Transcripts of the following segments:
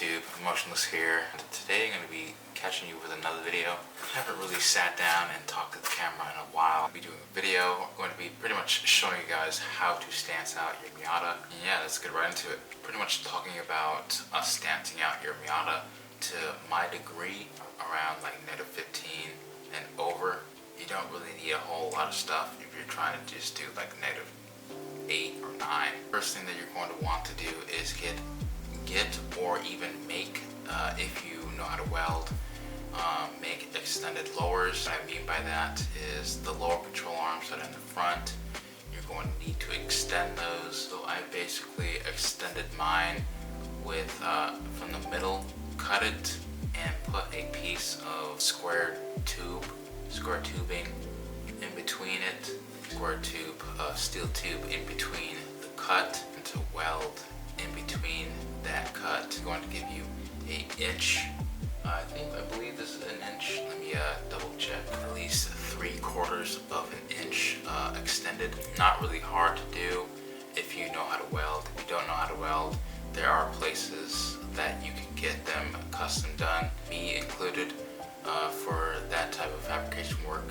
YouTube, Emotionless here. Today I'm going to be catching you with another video. I haven't really sat down and talked to the camera in a while. I'll be doing a video. I'm going to be pretty much showing you guys how to stance out your Miata. And yeah, let's get right into it. Pretty much talking about us stancing out your Miata to my degree, around like -15 and over. You don't really need a whole lot of stuff if you're trying to just do like -8 or 9. First thing that you're going to want to do is get or even make, if you know how to weld, make extended lowers. What I mean by that is the lower control arms that are in the front, you're going to need to extend those. So I basically extended mine with from the middle, cut it, and put a piece of square tubing in between it, steel tube in between the cut, and to weld in between that cut. It's going to give you an inch. I believe this is an inch. Let me double check. At least 3/4 of an inch extended. Not really hard to do if you know how to weld. If you don't know how to weld, there are places that you can get them custom done, me included, for that type of fabrication work.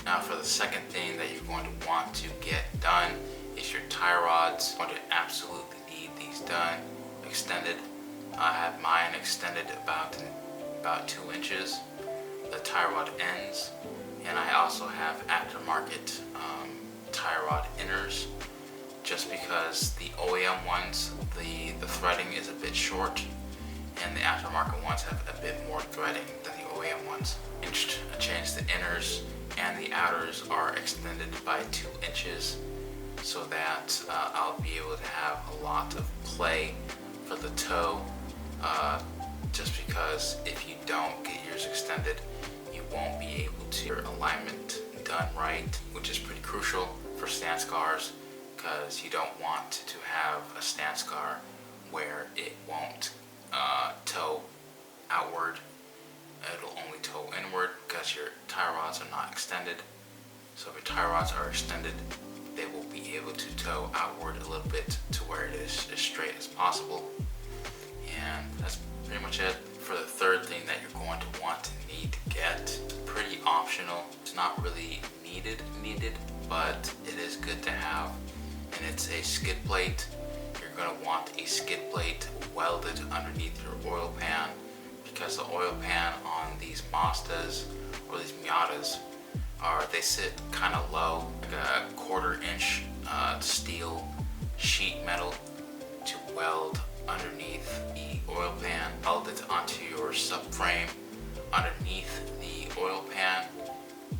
Now for the second thing that you're going to want to get done is your tie rods. You're going to absolutely need these done, extended. I have mine extended about 2 inches, the tie rod ends, and I also have aftermarket tie rod inners, just because the OEM ones, the threading is a bit short, and the aftermarket ones have a bit more threading than the OEM ones. I changed the inners, and the outers are extended by 2 inches, so that I'll be able to have a lot of play for the toe, just because if you don't get yours extended, you won't be able to get your alignment done right, which is pretty crucial for stance cars, because you don't want to have a stance car where it won't toe outward. It'll only toe inward because your tie rods are not extended. So if your tie rods are extended, they will be able to toe outward a little bit to where it is as straight as possible. And that's pretty much it. For the third thing that you're going to want to need to get, it's pretty optional. It's not really needed, but it is good to have. And it's a skid plate. You're going to want a skid plate welded underneath your oil pan, because the oil pan on these Mazdas or these Miatas they sit kind of low, like a 1/4 inch steel sheet metal to weld underneath the oil pan. Weld it onto your subframe underneath the oil pan,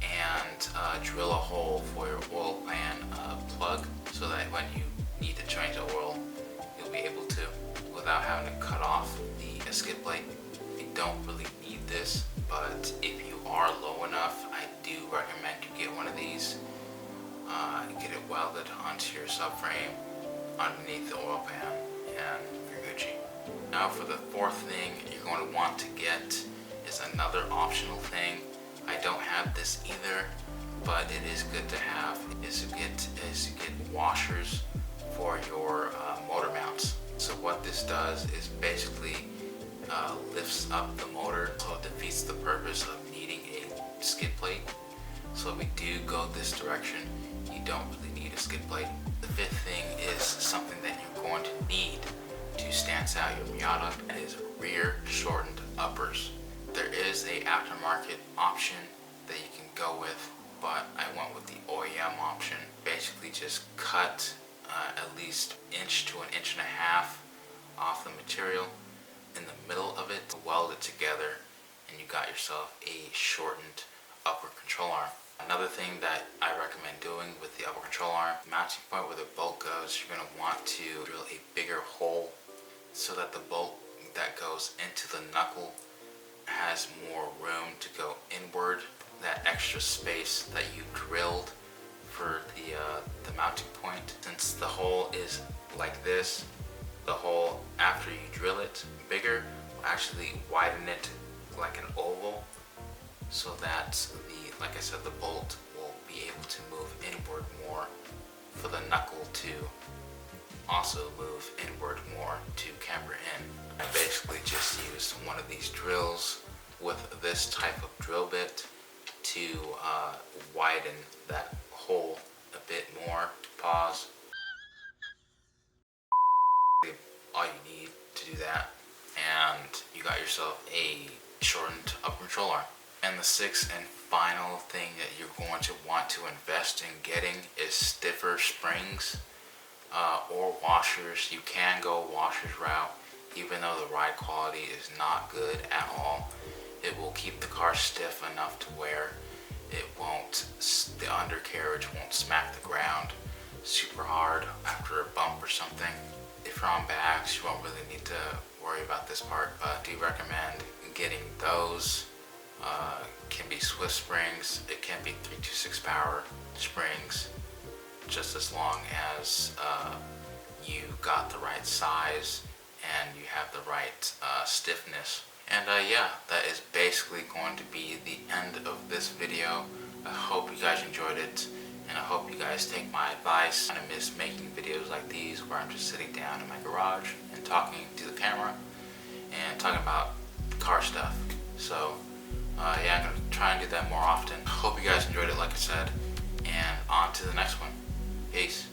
and drill a hole for your oil pan plug, so that when you need to change the oil, you'll be able to without having to cut off the skid plate. You don't really need this, but if you are low enough, I do recommend you get one of these. Get it welded onto your subframe underneath the oil pan, and you're Gucci. Now for the fourth thing you're going to want to get is another optional thing. I don't have this either, but it is good to have, is to get washers for your motor mounts. So what this does is basically lifts up the motor, so it defeats the purpose of needing a skid plate. So if we do go this direction, you don't really need a skid plate. The fifth thing is something that you're going to need to stance out your Miata, and is rear shortened uppers. There is a aftermarket option that you can go with, but I went with the OEM option. Basically just cut at least 1 to 1.5 inches off the material in the middle of it, weld it together, and you got yourself a shortened upper control arm. Another thing that I recommend doing with the upper control arm, mounting point where the bolt goes, you're going to want to drill a bigger hole so that the bolt that goes into the knuckle has more room to go inward. That extra space that you drilled for the mounting point, since the hole is like this, the hole after you drill it bigger will actually widen it like an oval, so that like I said, the bolt will be able to move inward more, for the knuckle to also move inward more to camber in. I basically just used one of these drills with this type of drill bit to widen that hole a bit more. Pause. All you need to do that, and you got yourself a shortened upper control arm. And the sixth and final thing that you're going to want to invest in getting is stiffer springs or washers. You can go washers route, even though the ride quality is not good at all. It will keep the car stiff enough to where it won't, the undercarriage won't smack the ground super hard after a bump or something. If you're on backs, you won't really need to worry about this part, but I do recommend getting those. Can be Swiss springs, it can be 326 power springs, just as long as you got the right size and you have the right stiffness. And yeah, that is basically going to be the end of this video. I hope you guys enjoyed it, and I hope you guys take my advice. I miss making videos like these where I'm just sitting down in my garage and talking to the camera and talking about car stuff. So yeah, I'm gonna try and do that more often. Hope you guys enjoyed it, like I said, and on to the next one. Peace.